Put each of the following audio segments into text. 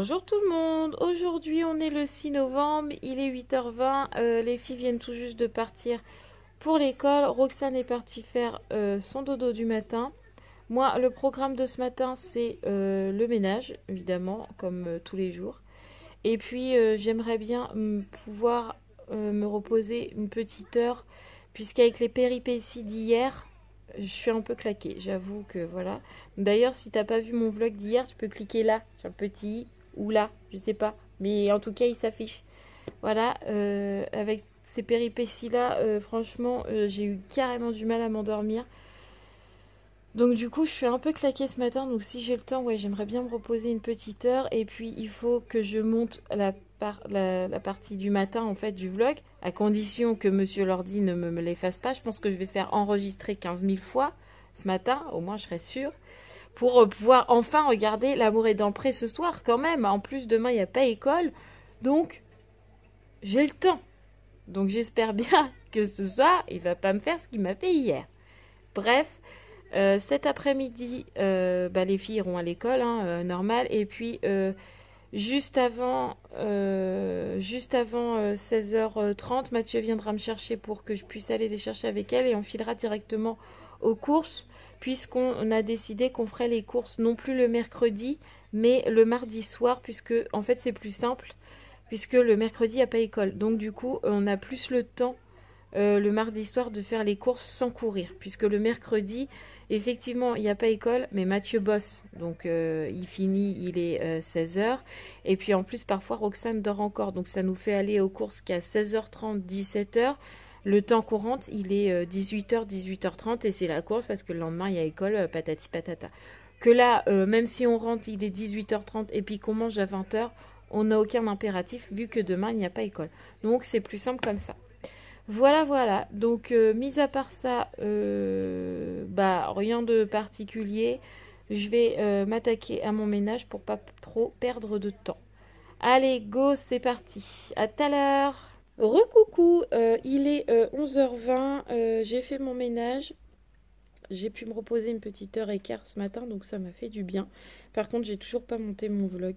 Bonjour tout le monde, aujourd'hui on est le 6 novembre, il est 8h20, les filles viennent tout juste de partir pour l'école. Roxane est partie faire son dodo du matin. Moi le programme de ce matin c'est le ménage évidemment comme tous les jours. Et puis j'aimerais bien pouvoir me reposer une petite heure puisqu'avec les péripéties d'hier je suis un peu claquée, j'avoue que voilà. D'ailleurs, si t'as pas vu mon vlog d'hier, tu peux cliquer là, sur le petit i, ou là, je sais pas. Mais en tout cas, il s'affiche. Voilà, avec ces péripéties-là, franchement, j'ai eu carrément du mal à m'endormir. Donc du coup, je suis un peu claquée ce matin. Donc si j'ai le temps, ouais, j'aimerais bien me reposer une petite heure. Et puis, il faut que je monte la partie du matin, en fait, du vlog. À condition que Monsieur Lordi ne me l'efface pas. Je pense que je vais faire enregistrer 15 000 fois ce matin. Au moins, je serai sûre. Pour pouvoir enfin regarder L'amour est dans le pré ce soir, quand même. En plus, demain, il n'y a pas école. Donc, j'ai le temps. Donc, j'espère bien que ce soir, il va pas me faire ce qu'il m'a fait hier. Bref... cet après-midi, les filles iront à l'école, hein, normal. Et puis, juste avant 16h30, Mathieu viendra me chercher pour que je puisse aller les chercher avec elle. Et on filera directement aux courses, puisqu'on a décidé qu'on ferait les courses non plus le mercredi, mais le mardi soir, puisque en fait c'est plus simple, puisque le mercredi, il n'y a pas école. Donc du coup, on a plus le temps le mardi soir de faire les courses sans courir, puisque le mercredi, effectivement, il n'y a pas école, mais Mathieu bosse, donc il finit, il est 16h, et puis en plus, parfois, Roxane dort encore, donc ça nous fait aller aux courses qu'à 16h30, 17h, le temps qu'on rentre, il est 18h, 18h30, et c'est la course, parce que le lendemain, il y a école, patati patata. Que là, même si on rentre, il est 18h30, et puis qu'on mange à 20h, on n'a aucun impératif, vu que demain, il n'y a pas école. Donc, c'est plus simple comme ça. Voilà, voilà. Donc, mis à part ça, rien de particulier. Je vais m'attaquer à mon ménage pour pas trop perdre de temps. Allez, go, c'est parti. À tout à l'heure. Recoucou, il est 11h20. J'ai fait mon ménage. J'ai pu me reposer une petite heure et quart ce matin, donc ça m'a fait du bien. Par contre, j'ai toujours pas monté mon vlog.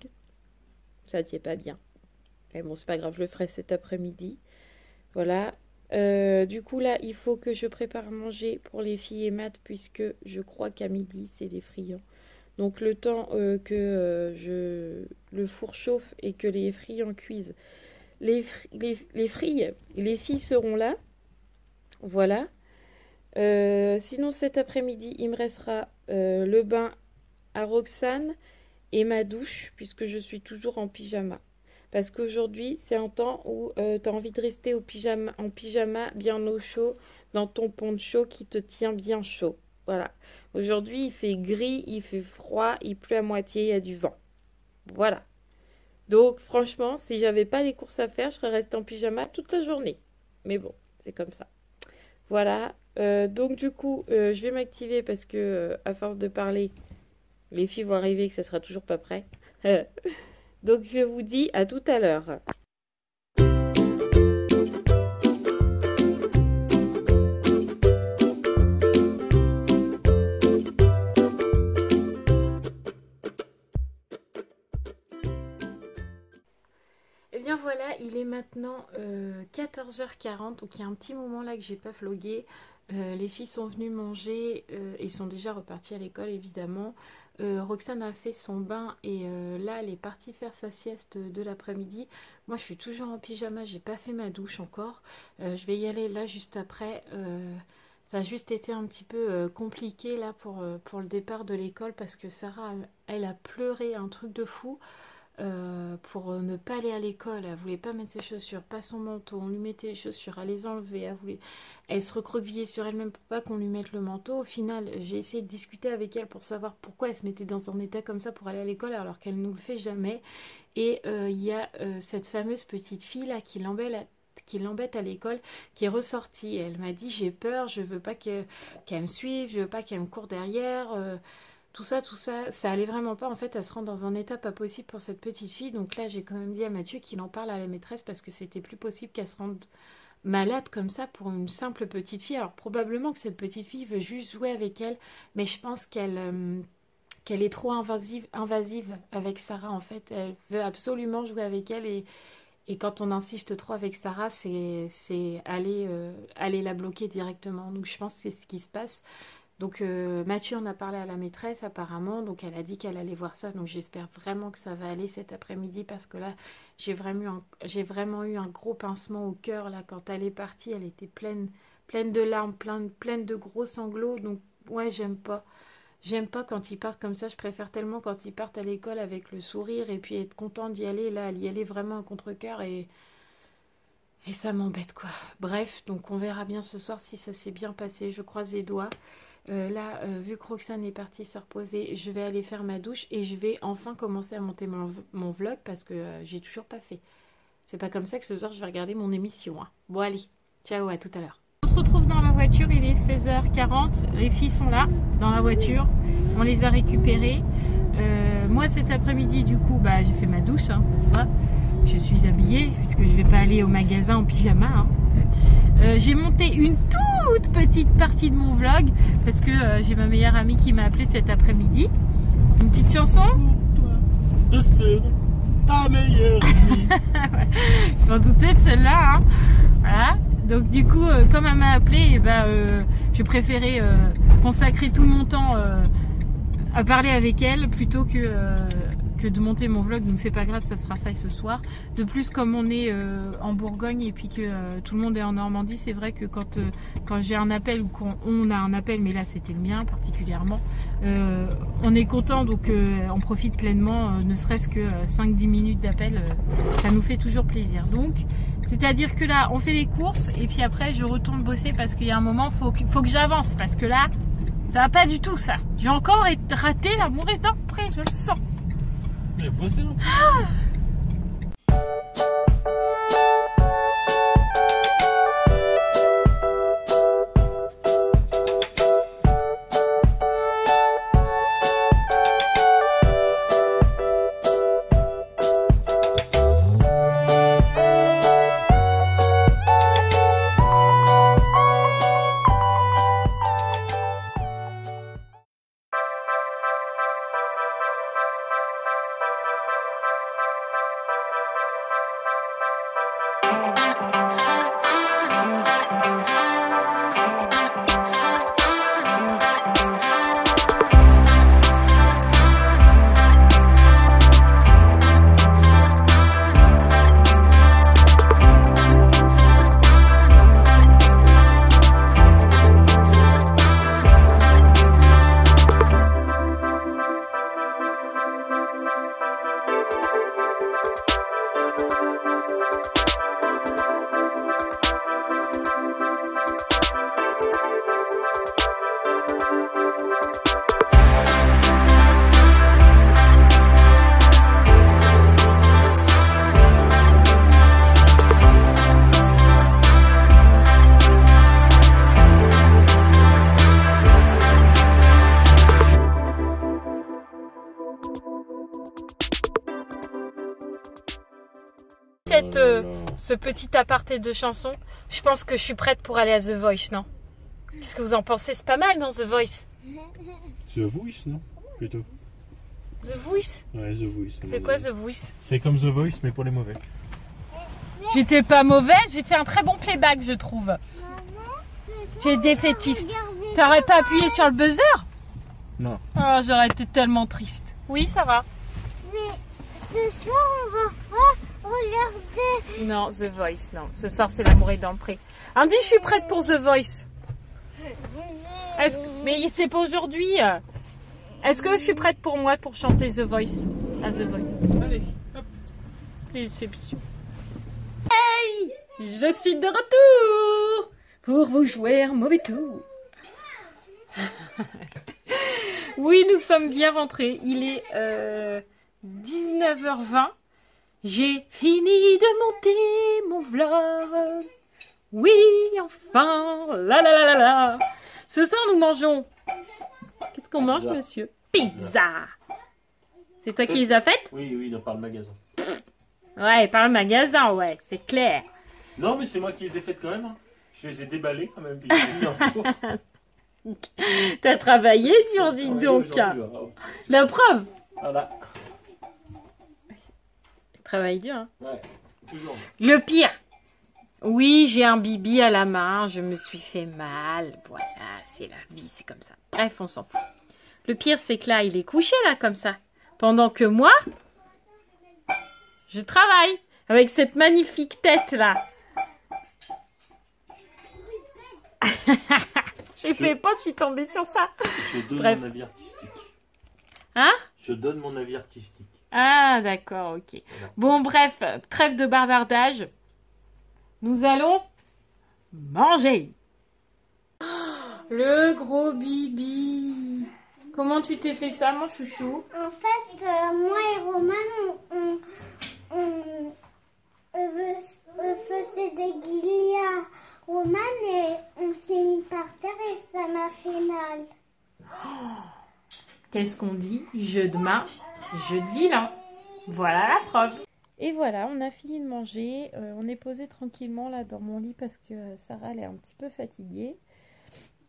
Ça tient pas bien. Mais bon, c'est pas grave, je le ferai cet après-midi. Voilà. Du coup là il faut que je prépare à manger pour les filles et Matt, puisque je crois qu'à midi c'est des friands, donc le temps que le four chauffe et que les friands cuisent, les filles seront là. Voilà. Sinon cet après-midi il me restera le bain à Roxane et ma douche, puisque je suis toujours en pyjama. Parce qu'aujourd'hui, c'est un temps où tu as envie de rester en pyjama, bien au chaud, dans ton poncho qui te tient bien chaud. Voilà. Aujourd'hui, il fait gris, il fait froid, il pleut à moitié, il y a du vent. Voilà. Donc, franchement, si j'avais pas les courses à faire, je serais restée en pyjama toute la journée. Mais bon, c'est comme ça. Voilà. Donc, du coup, je vais m'activer parce que, à force de parler, les filles vont arriver et que ça sera toujours pas prêt. Donc je vous dis à tout à l'heure. Et bien voilà, il est maintenant 14h40, donc il y a un petit moment là que j'ai pas vlogué. Les filles sont venues manger et sont déjà reparties à l'école évidemment. Roxane a fait son bain et là elle est partie faire sa sieste de l'après-midi. Moi je suis toujours en pyjama, j'ai pas fait ma douche encore. Je vais y aller là juste après. Ça a juste été un petit peu compliqué là pour le départ de l'école, parce que Sarah elle a pleuré un truc de fou. Pour ne pas aller à l'école, elle voulait pas mettre ses chaussures, pas son manteau, on lui mettait les chaussures, elle les enlevait, elle se recroquevillait sur elle-même pour pas qu'on lui mette le manteau. Au final, j'ai essayé de discuter avec elle pour savoir pourquoi elle se mettait dans un état comme ça pour aller à l'école alors qu'elle ne nous le fait jamais. Et il y a cette fameuse petite fille là qui l'embête à l'école, qui est ressortie. Elle m'a dit: j'ai peur, je veux pas qu'elle me suive, je veux pas qu'elle me court derrière. Tout ça, ça allait vraiment pas. En fait, elle se rend dans un état pas possible pour cette petite fille. Donc là, j'ai quand même dit à Mathieu qu'il en parle à la maîtresse, parce que c'était plus possible qu'elle se rende malade comme ça pour une simple petite fille. Alors probablement que cette petite fille veut juste jouer avec elle, mais je pense qu'elle est trop invasive avec Sarah en fait. Elle veut absolument jouer avec elle et quand on insiste trop avec Sarah, c'est aller la bloquer directement. Donc je pense que c'est ce qui se passe. Donc Mathieu en a parlé à la maîtresse apparemment, donc elle a dit qu'elle allait voir ça, donc j'espère vraiment que ça va aller cet après-midi parce que là j'ai vraiment eu un gros pincement au cœur là quand elle est partie, elle était pleine de larmes, pleine de gros sanglots, donc ouais j'aime pas quand ils partent comme ça, je préfère tellement quand ils partent à l'école avec le sourire et puis être content d'y aller, là elle y allait vraiment à contre-cœur et ça m'embête quoi. Bref, donc on verra bien ce soir si ça s'est bien passé, je croise les doigts. Là, vu que Roxane est partie se reposer, je vais aller faire ma douche et je vais enfin commencer à monter mon vlog parce que j'ai toujours pas fait. C'est pas comme ça que ce soir je vais regarder mon émission. Hein. Bon allez, ciao, à tout à l'heure. On se retrouve dans la voiture, il est 16h40, les filles sont là, dans la voiture, on les a récupérées. Moi cet après-midi du coup, j'ai fait ma douche, hein, ça se voit. Je suis habillée puisque je vais pas aller au magasin en pyjama. Hein. J'ai monté une toute petite partie de mon vlog parce que j'ai ma meilleure amie qui m'a appelé cet après-midi. Une petite chanson. Je serai ta meilleure amie. Ouais, je m'en doutais de celle-là. Hein. Voilà. Donc du coup, comme elle m'a appelé, je préférais consacrer tout mon temps à parler avec elle plutôt que de monter mon vlog, donc c'est pas grave, ça sera fait ce soir. De plus, comme on est en Bourgogne et puis que tout le monde est en Normandie, c'est vrai que quand j'ai un appel ou quand on a un appel, mais là c'était le mien particulièrement, on est content, donc on profite pleinement, ne serait-ce que 5-10 minutes d'appel, ça nous fait toujours plaisir. Donc, c'est-à-dire que là, on fait les courses et puis après je retourne bosser parce qu'il y a un moment, faut que j'avance parce que là, ça va pas du tout ça. J'ai encore raté, l'amour est prêt, je le sens. Mais bossé non plus. Ce petit aparté de chanson, je pense que je suis prête pour aller à The Voice, non? Qu'est-ce que vous en pensez? C'est pas mal, non, The Voice? The Voice, non? Plutôt. The Voice? Ouais, The Voice. C'est quoi The Voice? C'est comme The Voice, mais pour les mauvais. J'étais pas mauvaise, j'ai fait un très bon playback, je trouve. J'ai défaitiste. T'aurais pas appuyé sur le buzzer? Non. Oh, j'aurais été tellement triste. Oui, ça va. Mais ce soir, on va pas regarder. Non, The Voice, non. Ce soir, c'est l'amour est dans le pré. Andy, je suis prête pour The Voice. Mais c'est pas aujourd'hui. Est-ce que je suis prête pour moi pour chanter The Voice? À The Voice. Allez, hop. Déception. Hey! Je suis de retour pour vous jouer un mauvais tour. Oui, nous sommes bien rentrés. Il est 19h20. J'ai fini de monter mon vlog. Oui, enfin. La la la la la. Ce soir, nous mangeons. Qu'est-ce qu'on mange, monsieur? Pizza. C'est toi qui les as faites? Oui, oui, par le magasin. Ouais, par le magasin, ouais, c'est clair. Non, mais c'est moi qui les ai faites quand même. Hein. Je les ai déballées quand même. T'as travaillé dur, dis donc. La preuve. Voilà. Travail dur, hein. Ouais, toujours. Le pire. Oui, j'ai un bibi à la main, je me suis fait mal. Voilà, c'est la vie, c'est comme ça. Bref, on s'en fout. Le pire, c'est que là, il est couché, là, comme ça. Pendant que moi, je travaille avec cette magnifique tête, là. J'ai fait pas, je suis tombée sur ça. Je donne Bref. mon avis artistique. Hein? Je donne mon avis artistique. Ah, d'accord, ok. Voilà. Bon, bref, trêve de bavardage. Nous allons manger. Le gros bibi. Comment tu t'es fait ça, mon chouchou? En fait, moi et Roman, on faisait des guillis à Roman et on s'est mis par terre et ça m'a fait mal. Qu'est-ce qu'on dit? Jeu de main, jeu de vilain. Voilà la preuve. Et voilà, on a fini de manger. On est posé tranquillement là dans mon lit parce que Sarah elle est un petit peu fatiguée.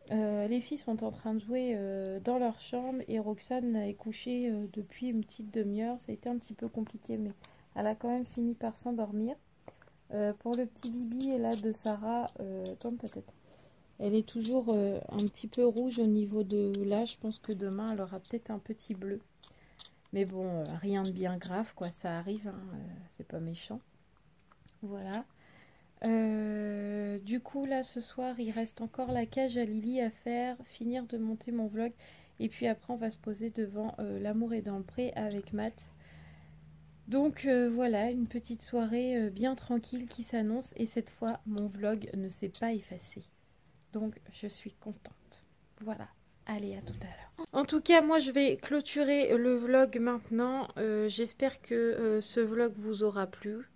Les filles sont en train de jouer dans leur chambre et Roxane est couchée depuis une petite demi-heure. Ça a été un petit peu compliqué, mais elle a quand même fini par s'endormir. Pour le petit bibi là de Sarah, tourne ta tête. Elle est toujours un petit peu rouge au niveau de là. Je pense que demain, elle aura peut-être un petit bleu. Mais bon, rien de bien grave, quoi. Ça arrive, hein, c'est pas méchant. Voilà. Du coup, là, ce soir, il reste encore la cage à Lily à faire. Finir de monter mon vlog. Et puis après, on va se poser devant L'amour est dans le pré avec Matt. Donc voilà, une petite soirée bien tranquille qui s'annonce. Et cette fois, mon vlog ne s'est pas effacé. Donc, je suis contente. Voilà. Allez, à tout à l'heure. En tout cas, moi, je vais clôturer le vlog maintenant. J'espère que ce vlog vous aura plu.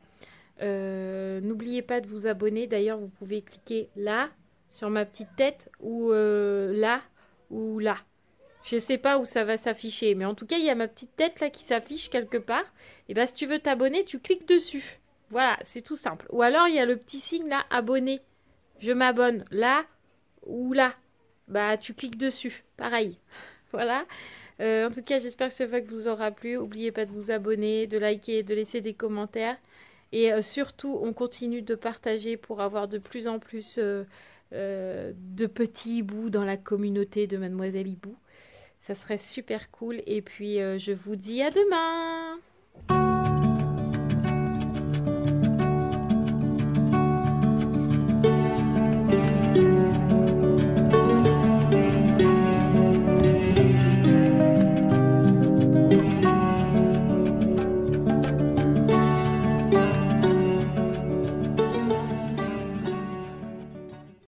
N'oubliez pas de vous abonner. D'ailleurs, vous pouvez cliquer là, sur ma petite tête, ou là, ou là. Je sais pas où ça va s'afficher. Mais en tout cas, il y a ma petite tête là qui s'affiche quelque part. Et bien, si tu veux t'abonner, tu cliques dessus. Voilà, c'est tout simple. Ou alors, il y a le petit signe là, abonner. Je m'abonne là ou là. Bah, tu cliques dessus. Pareil. Voilà. En tout cas, j'espère que ce vlog vous aura plu. N'oubliez pas de vous abonner, de liker, de laisser des commentaires. Et surtout, on continue de partager pour avoir de plus en plus de petits hiboux dans la communauté de Mademoiselle Hibou. Ça serait super cool. Et puis, je vous dis à demain!